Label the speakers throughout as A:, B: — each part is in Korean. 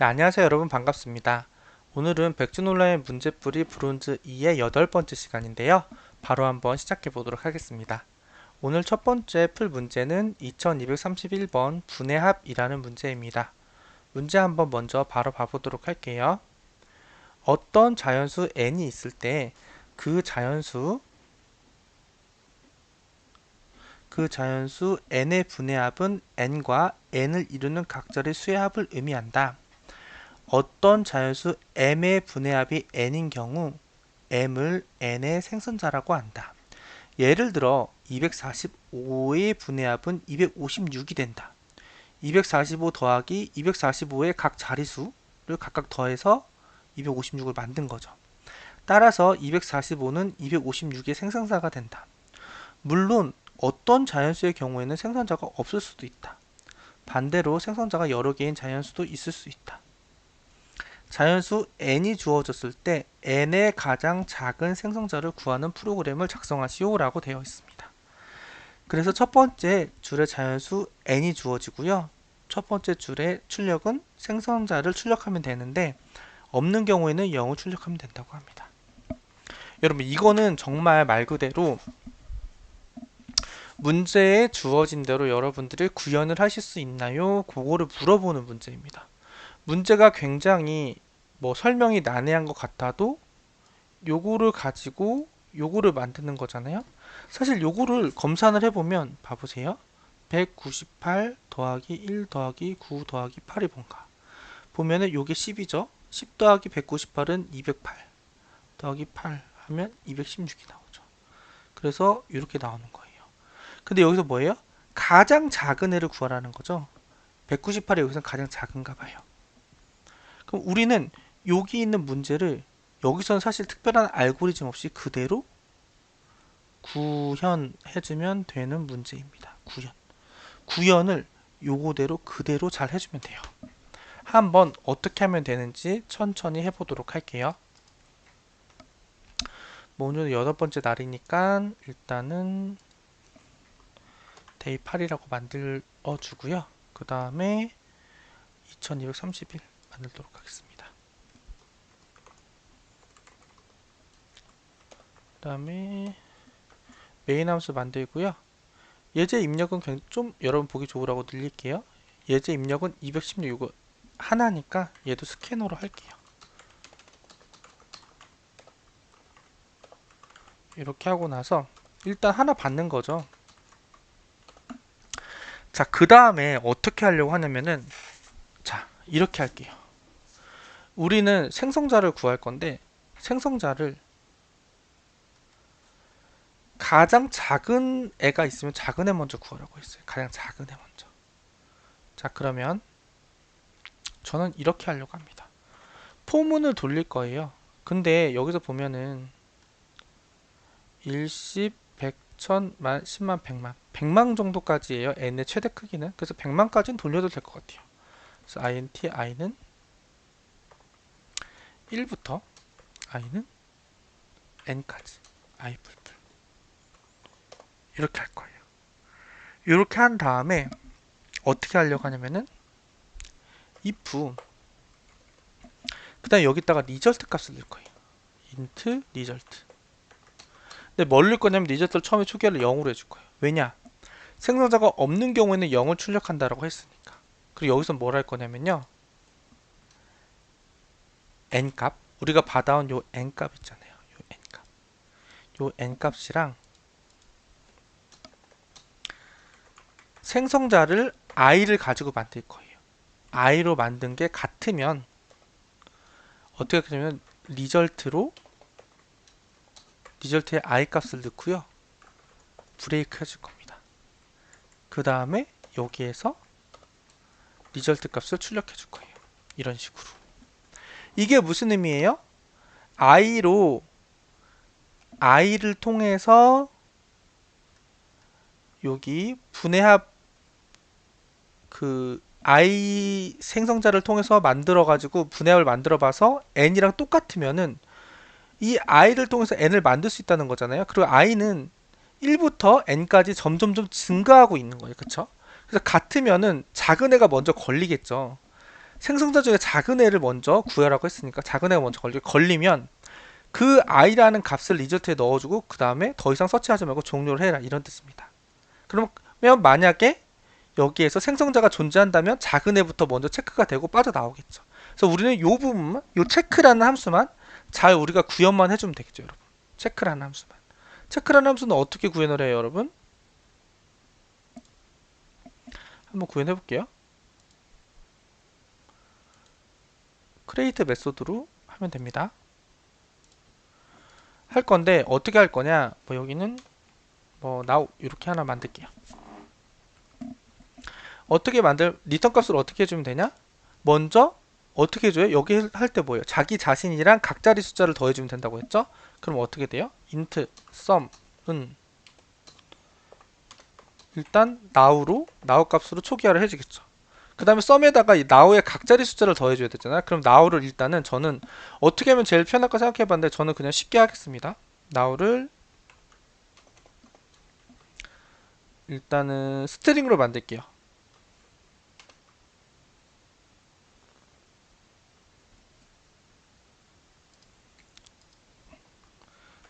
A: 네, 안녕하세요 여러분 반갑습니다. 오늘은 백준온라인 문제풀이 브론즈 2의 8번째 시간인데요. 바로 한번 시작해 보도록 하겠습니다. 오늘 첫 번째 풀 문제는 2231번 분해합이라는 문제입니다. 문제 한번 먼저 바로 봐보도록 할게요. 어떤 자연수 n이 있을 때 그 자연수 n의 분해합은 n과 n을 이루는 각절의 수의 합을 의미한다. 어떤 자연수 m의 분해합이 n인 경우 m을 n의 생선자라고 한다. 예를 들어 245의 분해합은 256이 된다. 245 더하기 245의 각 자리수를 각각 더해서 256을 만든 거죠. 따라서 245는 256의 생성자가 된다. 물론 어떤 자연수의 경우에는 생성자가 없을 수도 있다. 반대로 생성자가 여러 개인 자연수도 있을 수 있다. 자연수 n이 주어졌을 때 n의 가장 작은 생성자를 구하는 프로그램을 작성하시오 라고 되어 있습니다. 그래서 첫 번째 줄에 자연수 n이 주어지고요. 첫 번째 줄의 출력은 생성자를 출력하면 되는데 없는 경우에는 0을 출력하면 된다고 합니다. 여러분 이거는 정말 말 그대로 문제에 주어진 대로 여러분들이 구현을 하실 수 있나요? 그거를 물어보는 문제입니다. 문제가 굉장히 설명이 난해한 것 같아도 요거를 가지고 요거를 만드는 거잖아요. 사실 요거를 검산을 해보면 봐보세요. 198 더하기 1 더하기 9 더하기 8이 뭔가 보면은 요게 10이죠. 10 더하기 198은 208 더하기 8 하면 216이 나오죠. 그래서 이렇게 나오는 거예요. 근데 여기서 뭐예요? 가장 작은 애를 구하라는 거죠. 198이 여기서 가장 작은가 봐요. 그럼 우리는 여기 있는 문제를 여기서는 사실 특별한 알고리즘 없이 그대로 구현해주면 되는 문제입니다. 구현을 요거대로 그대로 잘 해주면 돼요. 한번 어떻게 하면 되는지 천천히 해보도록 할게요. 오늘 8번째 날이니까 일단은 데이 8이라고 만들어 주고요. 그 다음에 2231 만들도록 하겠습니다. 그 다음에 메인 함수 만들고요. 예제 입력은 좀 여러분 보기 좋으라고 늘릴게요. 예제 입력은 216 하나니까 얘도 스캐너로 할게요. 이렇게 하고 나서 일단 하나 받는 거죠. 자, 그 다음에 어떻게 하려고 하냐면은 자, 이렇게 할게요. 우리는 생성자를 구할 건데 생성자를 가장 작은 애가 있으면 작은 애 먼저 구하라고 했어요. 가장 작은 애 먼저. 자, 그러면 저는 이렇게 하려고 합니다. 포문을 돌릴 거예요. 근데 여기서 보면은 일십, 백, 천, 만, 십만, 백만 100만 정도까지예요. n의 최대 크기는. 그래서 100만까지는 돌려도 될 것 같아요. 그래서 int i는 1부터 i는 n까지 i 풀풀 이렇게 할 거예요. 이렇게 한 다음에 어떻게 하려고 하냐면은 if 그 다음에 여기다가 리절트 값을 넣을 거예요. int result. 근데 뭘 넣을 거냐면 리절트를 처음에 초기화를 0으로 해줄 거예요. 왜냐? 생성자가 없는 경우에는 0을 출력한다라고 했으니까. 그리고 여기서 뭘 할 거냐면요. n값 우리가 받아온 요 n값 있잖아요. 요 n값이랑 생성자를 i를 가지고 만들 거예요. i로 만든 게 같으면 어떻게 하냐면 리절트에 i 값을 넣고요. 브레이크 해줄 겁니다. 그 다음에 여기에서 리절트 값을 출력해 줄 거예요. 이런 식으로. 이게 무슨 의미예요? i를 통해서 여기 분해합 그 i 생성자를 통해서 만들어 가지고 분해합을 만들어 봐서 n이랑 똑같으면은 이 i를 통해서 n을 만들 수 있다는 거잖아요. 그리고 i는 1부터 n까지 점점점 증가하고 있는 거예요. 그쵸? 그래서 같으면은 작은 애가 먼저 걸리겠죠. 생성자 중에 작은 애를 먼저 구하라고 했으니까 작은 애가 먼저 걸리면 그 i라는 값을 리저트에 넣어주고 그 다음에 더 이상 서치하지 말고 종료를 해라 이런 뜻입니다. 그러면 만약에 여기에서 생성자가 존재한다면 작은 애부터 먼저 체크가 되고 빠져나오겠죠. 그래서 우리는 이 부분만, 이 체크라는 함수만 잘 우리가 구현만 해주면 되겠죠, 여러분. 체크라는 함수만. 체크라는 함수는 어떻게 구현을 해요, 여러분? 한번 구현해 볼게요. 크리에이트 메소드로 하면 됩니다. 할 건데 어떻게 할 거냐? 뭐 여기는 뭐 now 이렇게 하나 만들게요. 어떻게 리턴 값을 어떻게 해주면 되냐? 먼저 어떻게 해줘요? 여기 할 때 뭐예요? 자기 자신이랑 각자리 숫자를 더해주면 된다고 했죠? 그럼 어떻게 돼요? int sum은 일단 now로 now 값으로 초기화를 해주겠죠. 그 다음에 sum에다가 이 now의 각자리 숫자를 더해줘야 되잖아요. 그럼 now를 일단은 저는 어떻게 하면 제일 편할까 생각해봤는데 저는 그냥 쉽게 하겠습니다. now를 일단은 스트링으로 만들게요.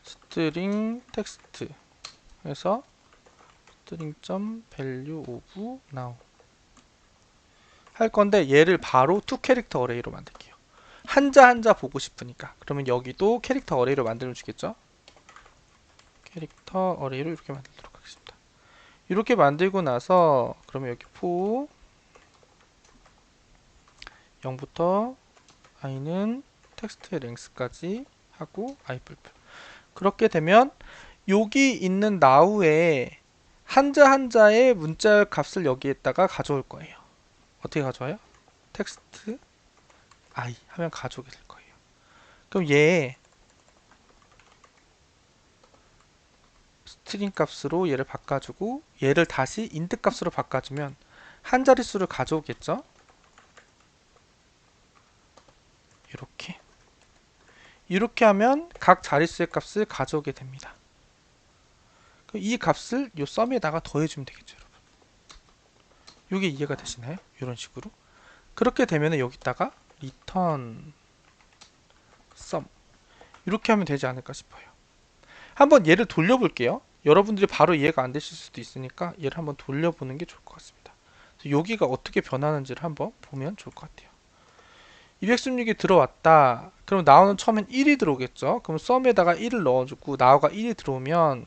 A: 스트링 텍스트 해서 string.value of now 할 건데 얘를 바로 to 캐릭터 어레이로 만들게요. 한자 한자 보고 싶으니까. 그러면 여기도 캐릭터 어레이로 만들어 주겠죠? 캐릭터 어레이로 이렇게 만들도록 하겠습니다. 이렇게 만들고 나서 그러면 여기 for 0부터 i는 텍스트의 랭스까지 하고 i 뿔뿔. 그렇게 되면 여기 있는 now에 한자 한자의 문자 값을 여기에다가 가져올 거예요. 어떻게 가져와요? 텍스트 i 하면 가져오게 될 거예요. 그럼 얘 스트링 값으로 얘를 바꿔주고 얘를 다시 int 값으로 바꿔주면 한 자릿수를 가져오겠죠? 이렇게 하면 각 자릿수의 값을 가져오게 됩니다. 이 값을 이 썸에다가 더해주면 되겠죠, 여러분. 이게 이해가 되시나요? 이런 식으로. 그렇게 되면 여기다가 return sum 이렇게 하면 되지 않을까 싶어요. 한번 얘를 돌려볼게요. 여러분들이 바로 이해가 안 되실 수도 있으니까 얘를 한번 돌려보는 게 좋을 것 같습니다. 여기가 어떻게 변하는지를 한번 보면 좋을 것 같아요. 216이 들어왔다. 그럼 나오는 처음엔 1이 들어오겠죠. 그럼 썸에다가 1을 넣어주고 나우가 1이 들어오면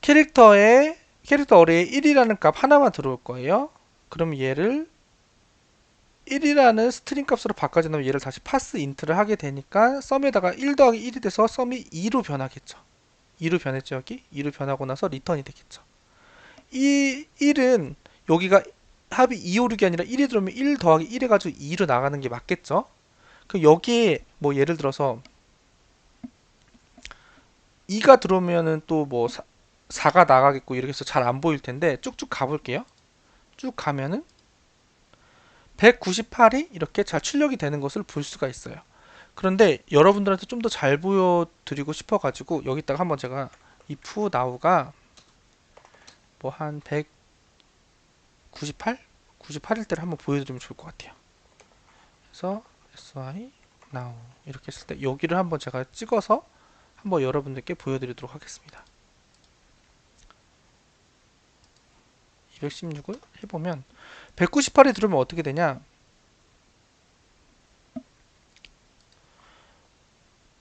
A: 캐릭터 어레이에 1이라는 값 하나만 들어올 거예요. 그럼 얘를 1이라는 스트링 값으로 바꿔주면 얘를 다시 파스 인트를 하게 되니까 썸에다가 1 더하기 1이 돼서 썸이 2로 변하겠죠. 2로 변했죠, 여기? 2로 변하고 나서 리턴이 되겠죠. 이 1은 여기가 합이 2, 5, 6이 아니라 1이 들어오면 1 더하기 1 해가지고 2로 나가는 게 맞겠죠? 그럼 여기에 뭐 예를 들어서 2가 들어오면은 또 뭐 4가 나가겠고 이렇게 해서 잘 안 보일 텐데 쭉쭉 가볼게요. 쭉 가면은 198이 이렇게 잘 출력이 되는 것을 볼 수가 있어요. 그런데 여러분들한테 좀 더 잘 보여드리고 싶어가지고 여기다가 한번 제가 if now가 뭐 한 198? 98일 때를 한번 보여드리면 좋을 것 같아요. 그래서 sy now 이렇게 했을 때 여기를 한번 제가 찍어서 한번 여러분들께 보여드리도록 하겠습니다. 216을 해보면 198이 들어오면 어떻게 되냐?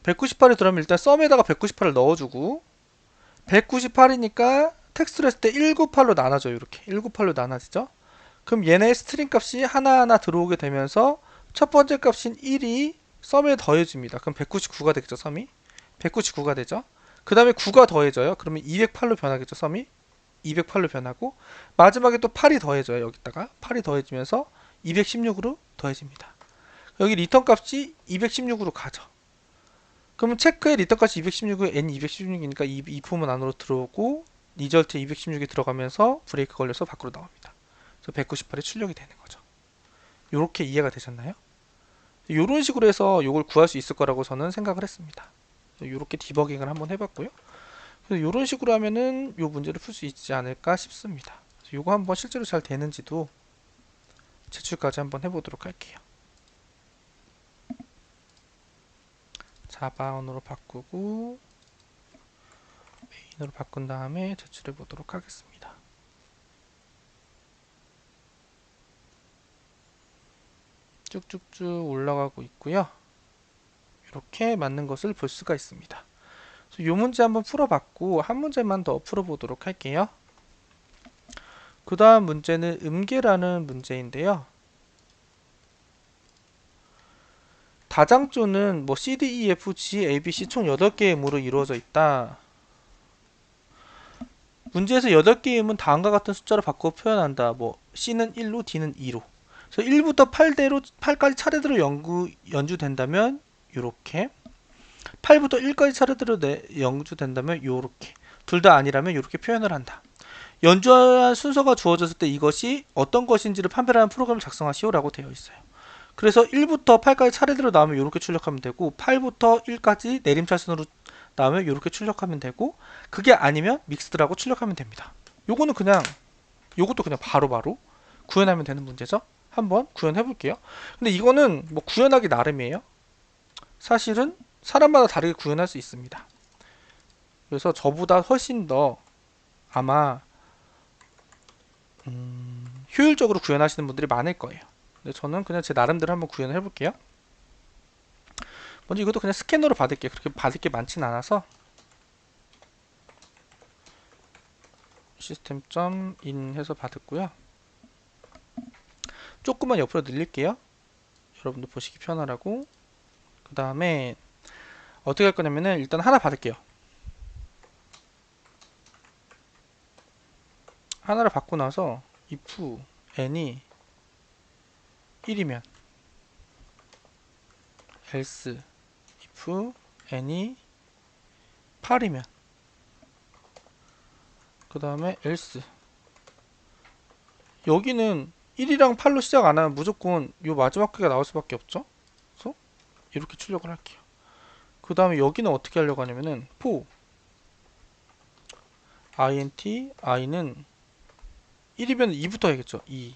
A: 198이 들어오면 일단 썸에다가 198을 넣어주고 198이니까 텍스트를 했을 때 198로 나눠져요. 이렇게 198로 나눠지죠. 그럼 얘네 스트링 값이 하나하나 들어오게 되면서 첫 번째 값인 1이 썸에 더해집니다. 그럼 199가 되겠죠, 썸이? 199가 되죠. 그 다음에 9가 더해져요. 그러면 208로 변하겠죠, 썸이? 208로 변하고 마지막에 또 8이 더해져요. 여기다가 8이 더해지면서 216으로 더해집니다. 여기 리턴 값이 216으로 가죠. 그러면 체크의 리턴 값이 216에 n 216이니까 이 부분 안으로 들어오고 리절트에 216이 들어가면서 브레이크 걸려서 밖으로 나옵니다. 그래서 198이 출력이 되는 거죠. 이렇게 이해가 되셨나요? 이런 식으로 해서 이걸 구할 수 있을 거라고 저는 생각을 했습니다. 이렇게 디버깅을 한번 해봤고요. 이런 식으로 하면은 이 문제를 풀 수 있지 않을까 싶습니다. 이거 한번 실제로 잘 되는지도 제출까지 한번 해보도록 할게요. 자바언으로 바꾸고 메인으로 바꾼 다음에 제출해 보도록 하겠습니다. 쭉쭉쭉 올라가고 있고요. 이렇게 맞는 것을 볼 수가 있습니다. 이 문제 한번 풀어봤고 한 문제만 더 풀어보도록 할게요. 그 다음 문제는 음계라는 문제인데요. 다장조는 뭐 C, D, E, F, G, A, B, C 총 8개의 음으로 이루어져 있다. 문제에서 8개의 음은 다음과 같은 숫자로 바꿔 표현한다. 뭐 C는 1로, D는 2로. 그래서 1부터 8까지 차례대로 연주된다면 요렇게, 8부터 1까지 차례대로 연주된다면 요렇게, 둘 다 아니라면 요렇게 표현을 한다. 연주할 순서가 주어졌을 때 이것이 어떤 것인지를 판별하는 프로그램을 작성하시오 라고 되어 있어요. 그래서 1부터 8까지 차례대로 나오면 이렇게 출력하면 되고 8부터 1까지 내림차순으로 나오면 이렇게 출력하면 되고, 그게 아니면 믹스드라고 출력하면 됩니다. 요거는 그냥 요것도 그냥 바로바로 구현하면 되는 문제죠. 한번 구현해 볼게요. 근데 이거는 뭐 구현하기 나름이에요. 사실은 사람마다 다르게 구현할 수 있습니다. 그래서 저보다 훨씬 더 아마 효율적으로 구현하시는 분들이 많을 거예요. 근데 저는 그냥 제 나름대로 한번 구현을 해볼게요. 먼저 이것도 그냥 스캐너로 받을게요. 그렇게 받을 게 많진 않아서 시스템.in 해서 받았고요. 조금만 옆으로 늘릴게요. 여러분도 보시기 편하라고. 그 다음에 어떻게 할 거냐면은 일단 하나 받을게요. 하나를 받고 나서 if n이 1이면 else if n이 8이면 그 다음에 else, 여기는 1이랑 8로 시작 안 하면 무조건 요 마지막 개가 나올 수밖에 없죠. 그래서 이렇게 출력을 할게요. 그 다음에 여기는 어떻게 하려고 하냐면은 for int i는 1이면 2부터 해야겠죠. 2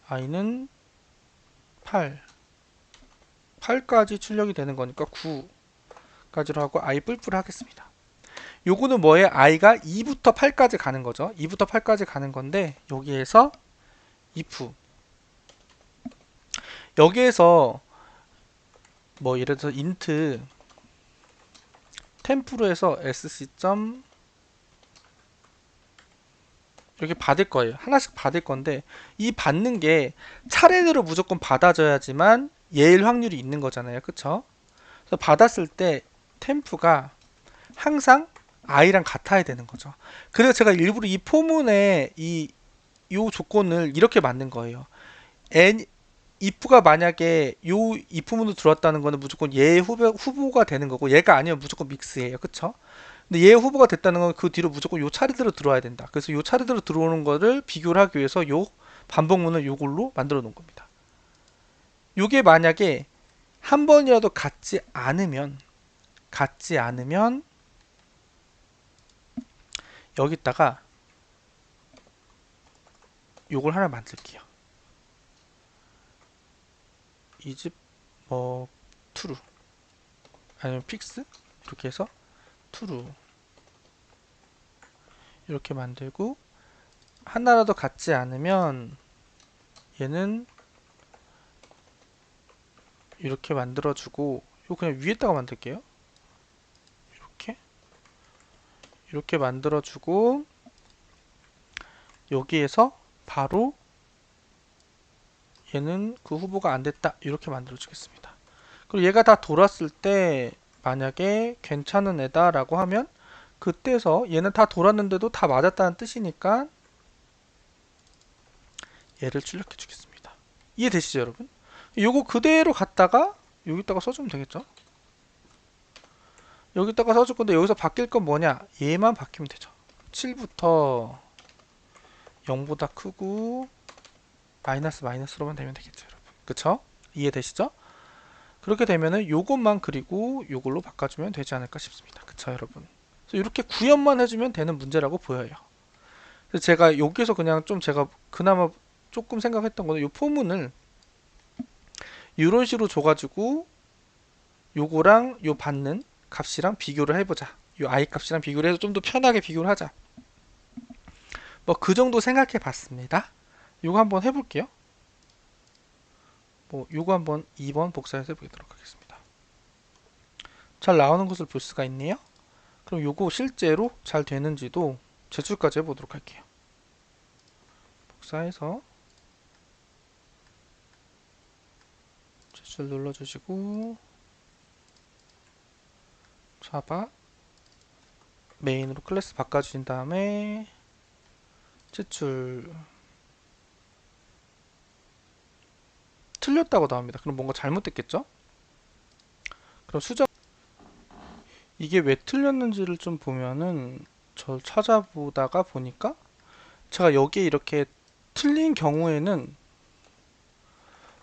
A: i는 8까지 출력이 되는 거니까 9까지로 하고 i 뿔뿔 하겠습니다. 요거는 뭐예요? i가 2부터 8까지 가는 거죠. 2부터 8까지 가는 건데 여기에서 if, 여기에서 뭐 예를 들어서 int 템프로 해서 sc. 이렇게 받을 거예요. 하나씩 받을 건데 이 받는 게 차례대로 무조건 받아줘야지만 예일 확률이 있는 거잖아요. 그쵸? 그래서 받았을 때 템프가 항상 i랑 같아야 되는 거죠. 그래서 제가 일부러 이 포문에 요 조건을 이렇게 만든 거예요. if가 만약에 요 if문으로 들어왔다는 거는 무조건 얘 후보가 되는 거고, 얘가 아니면 무조건 믹스예요. 그쵸? 근데 얘 후보가 됐다는 건 그 뒤로 무조건 요 차례대로 들어와야 된다. 그래서 요 차례대로 들어오는 거를 비교를 하기 위해서 요 반복문을 요걸로 만들어 놓은 겁니다. 요게 만약에 한 번이라도 같지 않으면 여기다가 요걸 하나 만들게요. 이집 뭐 true 아니면 fix 이렇게 해서 true 이렇게 만들고, 하나라도 같지 않으면 얘는 이렇게 만들어주고, 이거 그냥 위에다가 만들게요. 이렇게 만들어주고, 여기에서 바로 얘는 그 후보가 안 됐다 이렇게 만들어 주겠습니다. 그리고 얘가 다 돌았을 때 만약에 괜찮은 애다 라고 하면 그때서 얘는 다 돌았는데도 다 맞았다는 뜻이니까 얘를 출력해 주겠습니다. 이해되시죠 여러분? 요거 그대로 갖다가 여기다가 써주면 되겠죠. 여기다가 써줄 건데 여기서 바뀔 건 뭐냐, 얘만 바뀌면 되죠. 7부터 0보다 크고 마이너스로만 되면 되겠죠 여러분. 그쵸? 이해되시죠? 그렇게 되면은 요것만 그리고 요걸로 바꿔주면 되지 않을까 싶습니다. 그쵸 여러분? 그래서 이렇게 구현만 해주면 되는 문제라고 보여요. 그래서 제가 여기서 그냥 좀 제가 그나마 조금 생각했던 거는 이 포문을 이런 식으로 줘가지고 요거랑 요 받는 값이랑 비교를 해보자. 요 i 값이랑 비교를 해서 좀 더 편하게 비교를 하자. 뭐 그 정도 생각해 봤습니다. 요거 한번 해볼게요. 뭐 요거 한번 2번 복사해서 해보도록 하겠습니다. 잘 나오는 것을 볼 수가 있네요. 그럼 요거 실제로 잘 되는지도 제출까지 해보도록 할게요. 복사해서 제출 눌러주시고 자바 메인으로 클래스 바꿔주신 다음에 제출. 틀렸다고 나옵니다. 그럼 뭔가 잘못됐겠죠? 그럼 수정. 이게 왜 틀렸는지를 좀 보면은 저 찾아보다가 보니까 제가 여기에 이렇게 틀린 경우에는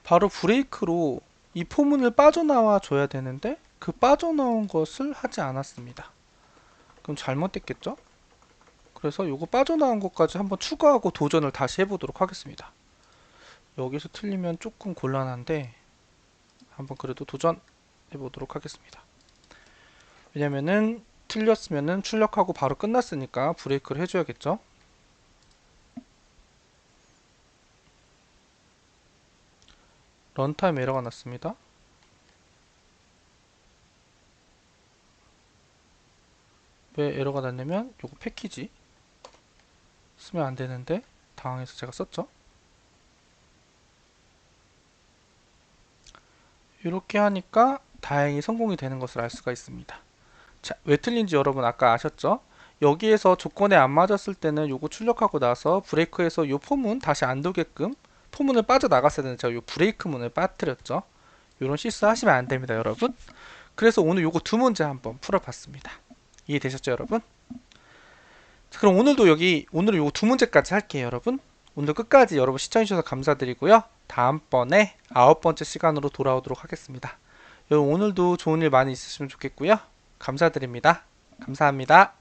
A: 바로 브레이크로 이 포문을 빠져나와 줘야 되는데 그 빠져나온 것을 하지 않았습니다. 그럼 잘못됐겠죠? 그래서 요거 빠져나온 것까지 한번 추가하고 도전을 다시 해보도록 하겠습니다. 여기서 틀리면 조금 곤란한데 한번 그래도 도전해 보도록 하겠습니다. 왜냐면은 틀렸으면은 출력하고 바로 끝났으니까 브레이크를 해줘야겠죠. 런타임 에러가 났습니다. 왜 에러가 났냐면 요거 패키지 쓰면 안 되는데 당황해서 제가 썼죠. 이렇게 하니까 다행히 성공이 되는 것을 알 수가 있습니다. 자, 왜 틀린지 여러분 아까 아셨죠? 여기에서 조건에 안 맞았을 때는 요거 출력하고 나서 브레이크에서 요 포문 다시 안 돌게끔 포문을 빠져나갔어야 되는데 제가 요 브레이크 문을 빠뜨렸죠. 요런 실수 하시면 안 됩니다, 여러분. 그래서 오늘 요거 두 문제 한번 풀어봤습니다. 이해되셨죠, 여러분? 자, 그럼 오늘은 요거 두 문제까지 할게요, 여러분. 오늘 끝까지 여러분 시청해주셔서 감사드리고요. 다음번에 9번째 시간으로 돌아오도록 하겠습니다. 여러분 오늘도 좋은 일 많이 있으시면 좋겠고요. 감사드립니다. 감사합니다.